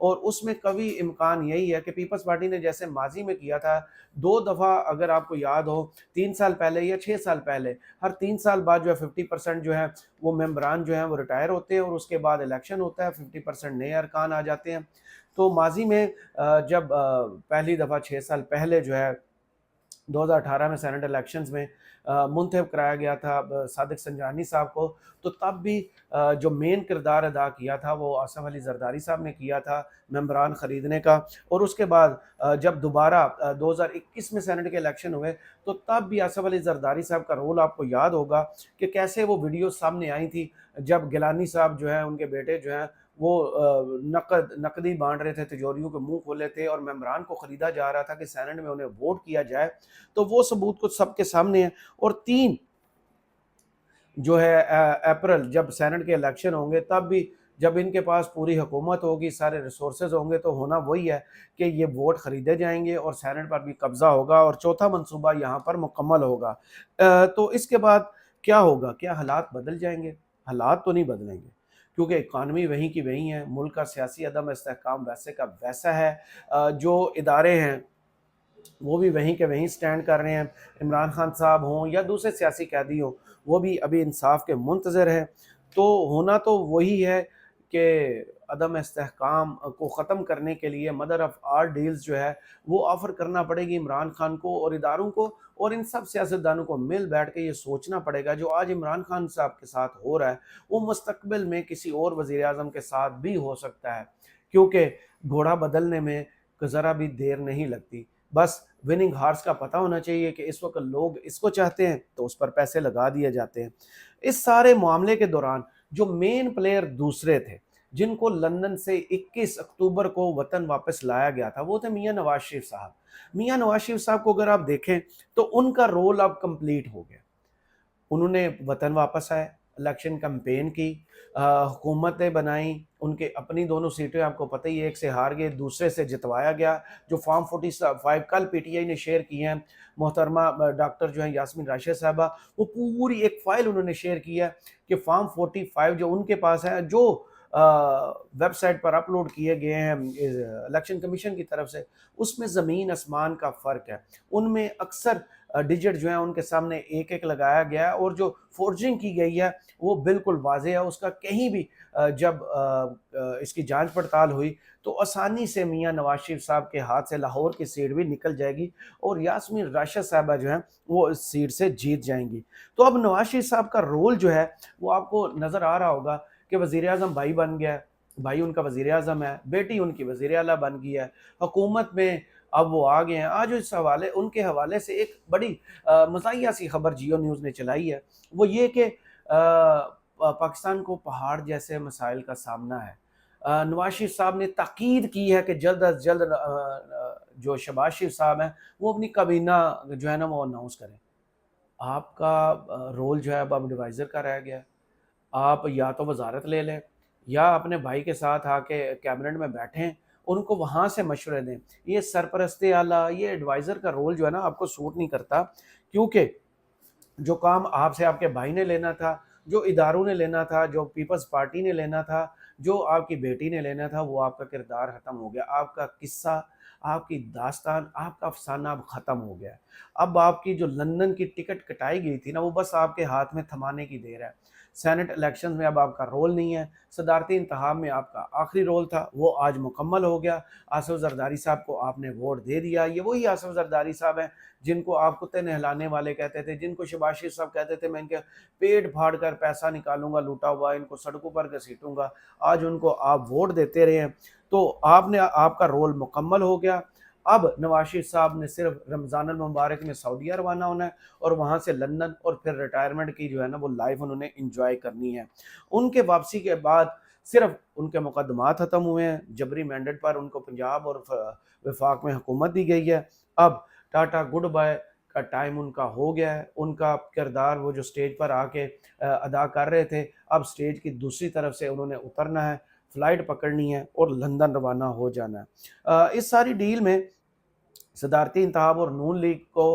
اور اس میں قوی امکان یہی ہے کہ پیپلز پارٹی نے جیسے ماضی میں کیا تھا 2 دفعہ، اگر آپ کو یاد ہو 3 سال پہلے یا 6 سال پہلے، ہر 3 سال بعد جو ہے 50% جو ہے وہ ممبران جو ہیں وہ ریٹائر ہوتے ہیں اور اس کے بعد الیکشن ہوتا ہے، 50% نئے ارکان آ جاتے ہیں۔ تو ماضی میں جب پہلی دفعہ 6 سال پہلے جو ہے 2018 میں سینٹ الیکشنز میں منتخب کرایا گیا تھا صادق سنجانی صاحب کو، تو تب بھی جو مین کردار ادا کیا تھا وہ آصف علی زرداری صاحب نے کیا تھا ممبران خریدنے کا۔ اور اس کے بعد جب دوبارہ 2021 میں سینٹ کے الیکشن ہوئے تو تب بھی آصف علی زرداری صاحب کا رول آپ کو یاد ہوگا کہ کیسے وہ ویڈیو سامنے آئی تھی جب گیلانی صاحب جو ہیں ان کے بیٹے جو ہیں وہ نقدی بانٹ رہے تھے، تجوریوں کے منہ کھولے تھے اور ممبران کو خریدا جا رہا تھا کہ سینٹ میں انہیں ووٹ کیا جائے۔ تو وہ ثبوت کچھ سب کے سامنے ہے۔ اور 3 جو ہے اپریل جب سینٹ کے الیکشن ہوں گے، تب بھی جب ان کے پاس پوری حکومت ہوگی، سارے ریسورسز ہوں گے، تو ہونا وہی ہے کہ یہ ووٹ خریدے جائیں گے اور سینٹ پر بھی قبضہ ہوگا اور چوتھا منصوبہ یہاں پر مکمل ہوگا۔ تو اس کے بعد کیا ہوگا؟ کیا حالات بدل جائیں گے؟ حالات تو نہیں بدلیں گے، کیونکہ اکانومی وہیں کی وہیں ہے، ملک کا سیاسی عدم استحکام ویسے کا ویسا ہے، جو ادارے ہیں وہ بھی وہیں کے وہیں سٹینڈ کر رہے ہیں، عمران خان صاحب ہوں یا دوسرے سیاسی قیدی ہوں، وہ بھی ابھی انصاف کے منتظر ہیں۔ تو ہونا تو وہی ہے کہ عدم استحکام کو ختم کرنے کے لیے مدر آف آل ڈیلز جو ہے وہ آفر کرنا پڑے گی عمران خان کو اور اداروں کو، اور ان سب سیاستدانوں کو مل بیٹھ کے یہ سوچنا پڑے گا جو آج عمران خان صاحب کے ساتھ ہو رہا ہے وہ مستقبل میں کسی اور وزیر اعظم کے ساتھ بھی ہو سکتا ہے، کیونکہ گھوڑا بدلنے میں ذرا بھی دیر نہیں لگتی۔ بس وننگ ہارس کا پتہ ہونا چاہیے کہ اس وقت لوگ اس کو چاہتے ہیں تو اس پر پیسے لگا دیے جاتے ہیں۔ اس سارے معاملے کے دوران جو مین پلیئر دوسرے تھے جن کو لندن سے 21 اکتوبر کو وطن واپس لایا گیا تھا وہ تھے میاں نواز شریف صاحب۔ میاں نواز شریف صاحب کو اگر آپ دیکھیں تو ان کا رول اب کمپلیٹ ہو گیا، انہوں نے وطن واپس آئے، الیکشن کمپین کی، حکومتیں بنائیں، ان کے اپنی دونوں سیٹیں آپ کو پتہ ہی ہے، ایک سے ہار گئے دوسرے سے جتوایا گیا۔ جو فارم 45 کل پی ٹی آئی نے شیئر کی ہیں، محترمہ ڈاکٹر جو ہیں یاسمین راشد صاحبہ، وہ پوری ایک فائل انہوں نے شیئر کی ہے کہ فارم 45 جو ان کے پاس ہے، جو ویب سائٹ پر اپلوڈ کیے گئے ہیں الیکشن کمیشن کی طرف سے، اس میں زمین آسمان کا فرق ہے۔ ان میں اکثر ڈیجٹ جو ہیں ان کے سامنے ایک ایک لگایا گیا ہے، اور جو فورجنگ کی گئی ہے وہ بالکل واضح ہے، اس کا کہیں بھی جب اس کی جانچ پڑتال ہوئی تو آسانی سے میاں نواز شریف صاحب کے ہاتھ سے لاہور کی سیٹ بھی نکل جائے گی اور یاسمین راشد صاحبہ جو ہیں وہ اس سیٹ سے جیت جائیں گی۔ تو اب نواز شریف صاحب کا رول جو ہے وہ آپ کو نظر آ رہا ہوگا کہ وزیر اعظم بھائی بن گیا ہے، بھائی ان کا وزیر اعظم ہے، بیٹی ان کی وزیر اعلیٰ بن گئی ہے، حکومت میں اب وہ آ گئے ہیں۔ آج اس حوالے ان کے حوالے سے ایک بڑی مزاحیہ سی خبر جیو نیوز نے چلائی ہے، وہ یہ کہ پاکستان کو پہاڑ جیسے مسائل کا سامنا ہے۔ نواز شریف صاحب نے تاکید کی ہے کہ جلد از جلد جو شہباز شریف صاحب ہیں وہ اپنی کابینہ جو ہے نا وہ اناؤنس کریں۔ آپ کا رول جو ہے اب ایڈوائزر کا رہ گیا، آپ یا تو وزارت لے لیں یا اپنے بھائی کے ساتھ آ کے کیبنٹ میں بیٹھیں، ان کو وہاں سے مشورے دیں۔ یہ سرپرستی اعلیٰ، یہ ایڈوائزر کا رول جو ہے نا آپ کو سوٹ نہیں کرتا، کیونکہ جو کام آپ سے آپ کے بھائی نے لینا تھا، جو اداروں نے لینا تھا، جو پیپلز پارٹی نے لینا تھا، جو آپ کی بیٹی نے لینا تھا، وہ آپ کا کردار ختم ہو گیا، آپ کا قصہ، آپ کی داستان، آپ کا افسانہ اب ختم ہو گیا۔ اب آپ کی جو لندن کی ٹکٹ کٹائی گئی تھی نا وہ بس آپ کے ہاتھ میں تھمانے کی دیر ہے۔ سینٹ الیکشن میں اب آپ کا رول نہیں ہے، صدارتی انتخاب میں آپ کا آخری رول تھا وہ آج مکمل ہو گیا۔ آصف زرداری صاحب کو آپ نے ووٹ دے دیا، یہ وہی آصف زرداری صاحب ہیں جن کو آپ کتے نہلانے والے کہتے تھے، جن کو شہباز شریف صاحب کہتے تھے میں ان کے پیٹ پھاڑ کر پیسہ نکالوں گا لوٹا ہوا، ان کو سڑکوں پر گھسیٹوں گا۔ آج ان کو آپ ووٹ دیتے رہے ہیں تو آپ کا رول مکمل ہو گیا۔ اب نواز شریف صاحب نے صرف رمضان المبارک میں سعودیہ روانہ ہونا ہے اور وہاں سے لندن، اور پھر ریٹائرمنٹ کی جو ہے نا وہ لائف انہوں نے انجوائے کرنی ہے۔ ان کے واپسی کے بعد صرف ان کے مقدمات ختم ہوئے ہیں، جبری مینڈیٹ پر ان کو پنجاب اور وفاق میں حکومت دی گئی ہے۔ اب ٹاٹا گڈ بائے کا ٹائم ان کا ہو گیا ہے، ان کا کردار وہ جو سٹیج پر آ کے ادا کر رہے تھے اب سٹیج کی دوسری طرف سے انہوں نے اترنا ہے، فلائٹ پکڑنی ہے اور لندن روانہ ہو جانا ہے۔ اس ساری ڈیل میں صدارتی انتخاب اور نون لیگ کو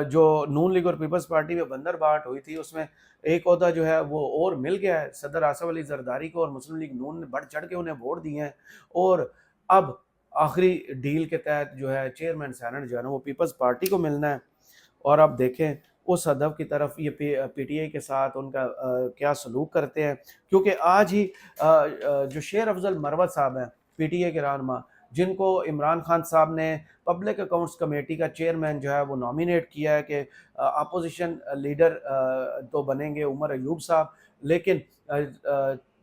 جو نون لیگ اور پیپلز پارٹی میں بندر بانٹ ہوئی تھی اس میں ایک عہدہ جو ہے وہ اور مل گیا ہے صدر آصف علی زرداری کو، اور مسلم لیگ نون نے بڑھ چڑھ کے انہیں ووٹ دیے ہیں، اور اب آخری ڈیل کے تحت جو ہے چیئرمین سینٹ جو ہے نا وہ پیپلز پارٹی کو ملنا ہے، اور اب دیکھیں اس ہدف کی طرف یہ پی ٹی آئی کے ساتھ ان کا کیا سلوک کرتے ہیں، کیونکہ آج ہی جو شیر افضل مروت صاحب ہیں پی ٹی آئی کے رہنما، جن کو عمران خان صاحب نے پبلک اکاؤنٹس کمیٹی کا چیئرمین جو ہے وہ نامینیٹ کیا ہے کہ اپوزیشن لیڈر تو بنیں گے عمر ایوب صاحب، لیکن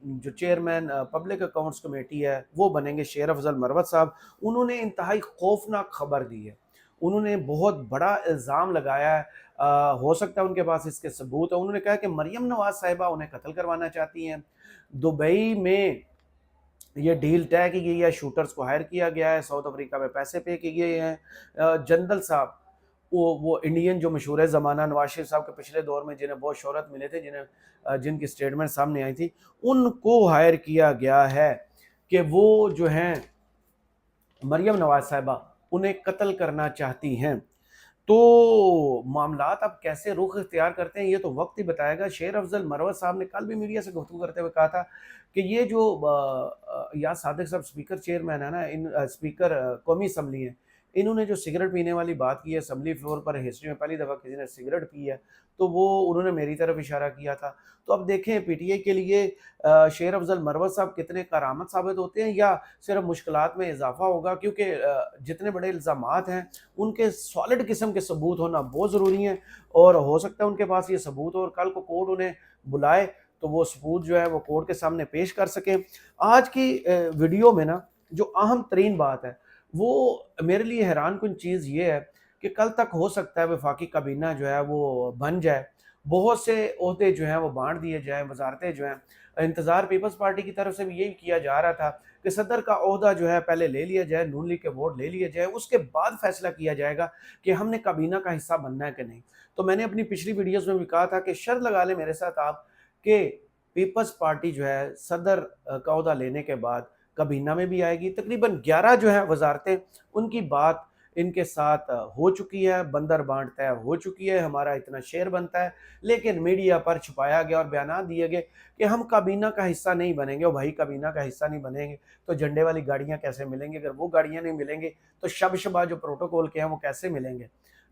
جو چیئرمین پبلک اکاؤنٹس کمیٹی ہے وہ بنیں گے شیر افضل مروت صاحب۔ انہوں نے انتہائی خوفناک خبر دی ہے، انہوں نے بہت بڑا الزام لگایا ہے، ہو سکتا ہے ان کے پاس اس کے ثبوت ہے۔ انہوں نے کہا کہ مریم نواز صاحبہ انہیں قتل کروانا چاہتی ہیں، دبئی میں یہ ڈیل طے کی گئی ہے، شوٹرز کو ہائر کیا گیا ہے، ساؤتھ افریقہ میں پیسے پے کیے گئے ہیں۔ جندل صاحب وہ انڈین جو مشہور زمانہ نواز شریف صاحب کے پچھلے دور میں جنہیں بہت شہرت ملے تھے، جن کی سٹیٹمنٹ سامنے آئی تھی، ان کو ہائر کیا گیا ہے کہ وہ جو ہیں مریم نواز صاحبہ انہیں قتل کرنا چاہتی ہیں۔ تو معاملات اب کیسے رخ اختیار کرتے ہیں یہ تو وقت ہی بتائے گا۔ شیر افضل مروت صاحب نے کل بھی میڈیا سے گفتگو کرتے ہوئے کہا تھا کہ یہ جو یا صادق صاحب سپیکر چیئرمین ہے نا، سپیکر قومی اسمبلی ہیں، انہوں نے جو سگریٹ پینے والی بات کی ہے اسمبلی فلور پر، ہسٹری میں پہلی دفعہ کسی نے سگریٹ پی ہے، تو وہ انہوں نے میری طرف اشارہ کیا تھا۔ تو اب دیکھیں پی ٹی آئی کے لیے شیر افضل مروت صاحب کتنے کارآمد ثابت ہوتے ہیں یا صرف مشکلات میں اضافہ ہوگا، کیونکہ جتنے بڑے الزامات ہیں ان کے سالڈ قسم کے ثبوت ہونا بہت ضروری ہیں، اور ہو سکتا ہے ان کے پاس یہ ثبوت اور کل کو کورٹ انہیں بلائے تو وہ ثبوت جو ہے وہ کورٹ کے سامنے پیش کر سکیں۔ آج کی ویڈیو میں نا جو اہم ترین بات ہے وہ میرے لیے حیران کن چیز یہ ہے کہ کل تک ہو سکتا ہے وفاقی کابینہ جو ہے وہ بن جائے، بہت سے عہدے جو ہیں وہ بانٹ دیے جائیں، وزارتیں جو ہیں، انتظار پیپلز پارٹی کی طرف سے بھی یہی کیا جا رہا تھا کہ صدر کا عہدہ جو ہے پہلے لے لیا جائے، نون لیگ کے ووٹ لے لیے جائے، اس کے بعد فیصلہ کیا جائے گا کہ ہم نے کابینہ کا حصہ بننا ہے کہ نہیں۔ تو میں نے اپنی پچھلی ویڈیوز میں بھی کہا تھا کہ شرط لگا لیں میرے ساتھ آپ کہ پیپلز پارٹی جو ہے صدر کا عہدہ لینے کے بعد کابینہ میں بھی آئے گی۔ تقریباً 11 جو ہیں وزارتیں، ان کی بات ان کے ساتھ ہو چکی ہے، بندر بانٹ طے ہو چکی ہے، ہمارا اتنا شیئر بنتا ہے، لیکن میڈیا پر چھپایا گیا اور بیانات دیے گئے کہ ہم کابینہ کا حصہ نہیں بنیں گے۔ اور بھائی کابینہ کا حصہ نہیں بنیں گے تو جھنڈے والی گاڑیاں کیسے ملیں گے؟ اگر وہ گاڑیاں نہیں ملیں گے تو شبہ جو پروٹوکول کے ہیں وہ کیسے ملیں گے؟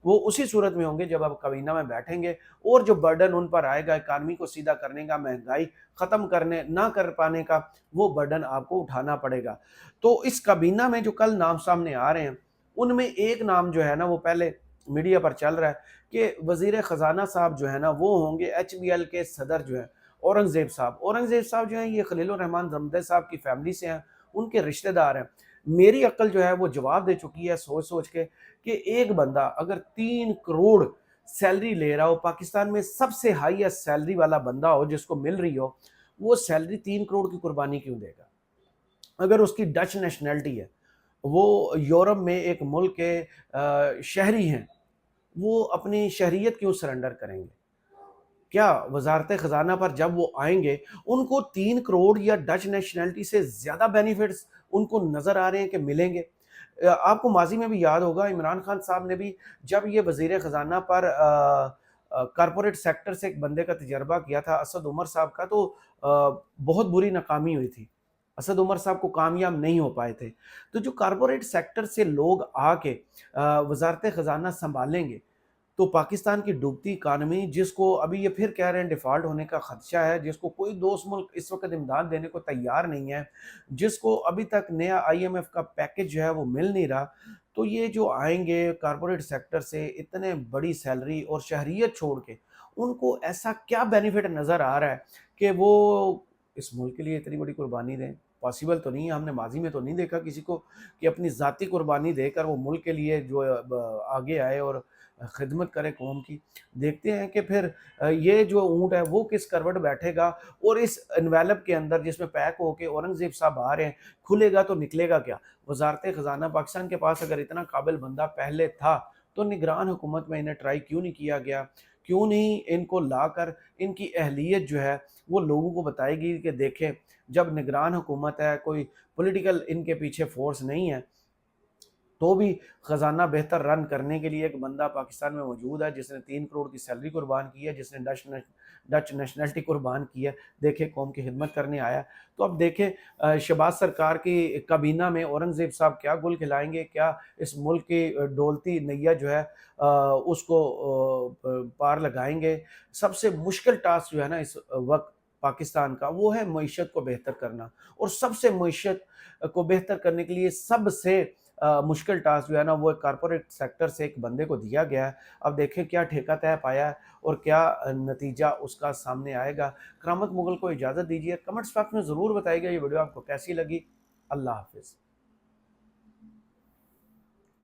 وہ اسی صورت میں ہوں گے جب آپ کابینہ میں بیٹھیں گے، اور جو برڈن ان پر آئے گا اکانومی کو سیدھا کرنے کا، مہنگائی ختم کرنے نہ کر پانے کا، وہ برڈن آپ کو اٹھانا پڑے گا۔ تو اس کابینہ میں جو کل نام سامنے آ رہے ہیں ان میں ایک نام جو ہے نا وہ پہلے میڈیا پر چل رہا ہے کہ وزیر خزانہ صاحب جو ہے نا وہ ہوں گے ایچ بی ایل کے صدر جو ہیں اورنگزیب صاحب۔ اورنگزیب صاحب جو ہیں یہ خلیل الرحمن زمدے صاحب کی فیملی سے ہیں، ان کے رشتہ دار ہیں۔ میری عقل جو ہے وہ جواب دے چکی ہے سوچ سوچ کے کہ ایک بندہ اگر 3 کروڑ سیلری لے رہا ہو، پاکستان میں سب سے ہائیسٹ سیلری والا بندہ ہو جس کو مل رہی ہو، وہ سیلری 3 کروڑ کی قربانی کیوں دے گا؟ اگر اس کی ڈچ نیشنلٹی ہے، وہ یورپ میں ایک ملک کے شہری ہیں، وہ اپنی شہریت کیوں سرنڈر کریں گے؟ کیا وزارت خزانہ پر جب وہ آئیں گے ان کو 3 کروڑ یا ڈچ نیشنلٹی سے زیادہ بینیفٹس ان کو نظر آ رہے ہیں کہ ملیں گے؟ آپ کو ماضی میں بھی یاد ہوگا عمران خان صاحب نے بھی جب یہ وزیر خزانہ پر کارپوریٹ سیکٹر سے ایک بندے کا تجربہ کیا تھا اسد عمر صاحب کا، تو بہت بری ناکامی ہوئی تھی، اسد عمر صاحب کو کامیاب نہیں ہو پائے تھے۔ تو جو کارپوریٹ سیکٹر سے لوگ آ کے وزارت خزانہ سنبھالیں گے تو پاکستان کی ڈوبتی اکانومی، جس کو ابھی یہ پھر کہہ رہے ہیں ڈیفالٹ ہونے کا خدشہ ہے، جس کو کوئی دوست ملک اس وقت امداد دینے کو تیار نہیں ہے، جس کو ابھی تک نیا آئی ایم ایف کا پیکج جو ہے وہ مل نہیں رہا، تو یہ جو آئیں گے کارپوریٹ سیکٹر سے اتنے بڑی سیلری اور شہریت چھوڑ کے، ان کو ایسا کیا بینیفٹ نظر آ رہا ہے کہ وہ اس ملک کے لیے اتنی بڑی قربانی دیں؟ پاسبل تو نہیں ہے۔ ہم نے ماضی میں تو نہیں دیکھا کسی کو کہ اپنی ذاتی قربانی دے کر وہ ملک کے لیے جو آگے آئے اور خدمت کرے قوم کی۔ دیکھتے ہیں کہ پھر یہ جو اونٹ ہے وہ کس کروٹ بیٹھے گا، اور اس انویلپ کے اندر جس میں پیک ہو کے اورنگزیب صاحب آ رہے ہیں، کھلے گا تو نکلے گا کیا؟ وزارت خزانہ پاکستان کے پاس اگر اتنا قابل بندہ پہلے تھا تو نگران حکومت میں انہیں ٹرائی کیوں نہیں کیا گیا؟ کیوں نہیں ان کو لا کر ان کی اہلیت جو ہے وہ لوگوں کو بتائے گی کہ دیکھیں جب نگران حکومت ہے، کوئی پولیٹیکل ان کے پیچھے فورس نہیں ہے، تو بھی خزانہ بہتر رن کرنے کے لیے ایک بندہ پاکستان میں موجود ہے جس نے 3 کروڑ کی سیلری قربان کی ہے، جس نے ڈچ نیشنلٹی قربان کی ہے، دیکھیں قوم کی خدمت کرنے آیا۔ تو اب دیکھیں شہباز سرکار کی کابینہ میں اورنگزیب صاحب کیا گل کھلائیں گے، کیا اس ملک کی ڈولتی نیا جو ہے اس کو پار لگائیں گے۔ سب سے مشکل ٹاسک جو ہے نا اس وقت پاکستان کا، وہ ہے معیشت کو بہتر کرنا، اور سب سے معیشت کو بہتر کرنے کے لیے سب سے مشکل ٹاسک جو ہے نا وہ کارپوریٹ سیکٹر سے ایک بندے کو دیا گیا ہے۔ اب دیکھیں کیا ٹھیکہ طے پایا ہے اور کیا نتیجہ اس کا سامنے آئے گا۔ کرامت مغل کو اجازت دیجیے، کمنٹس باکس میں ضرور بتائیے گا یہ ویڈیو آپ کو کیسی لگی۔ اللہ حافظ۔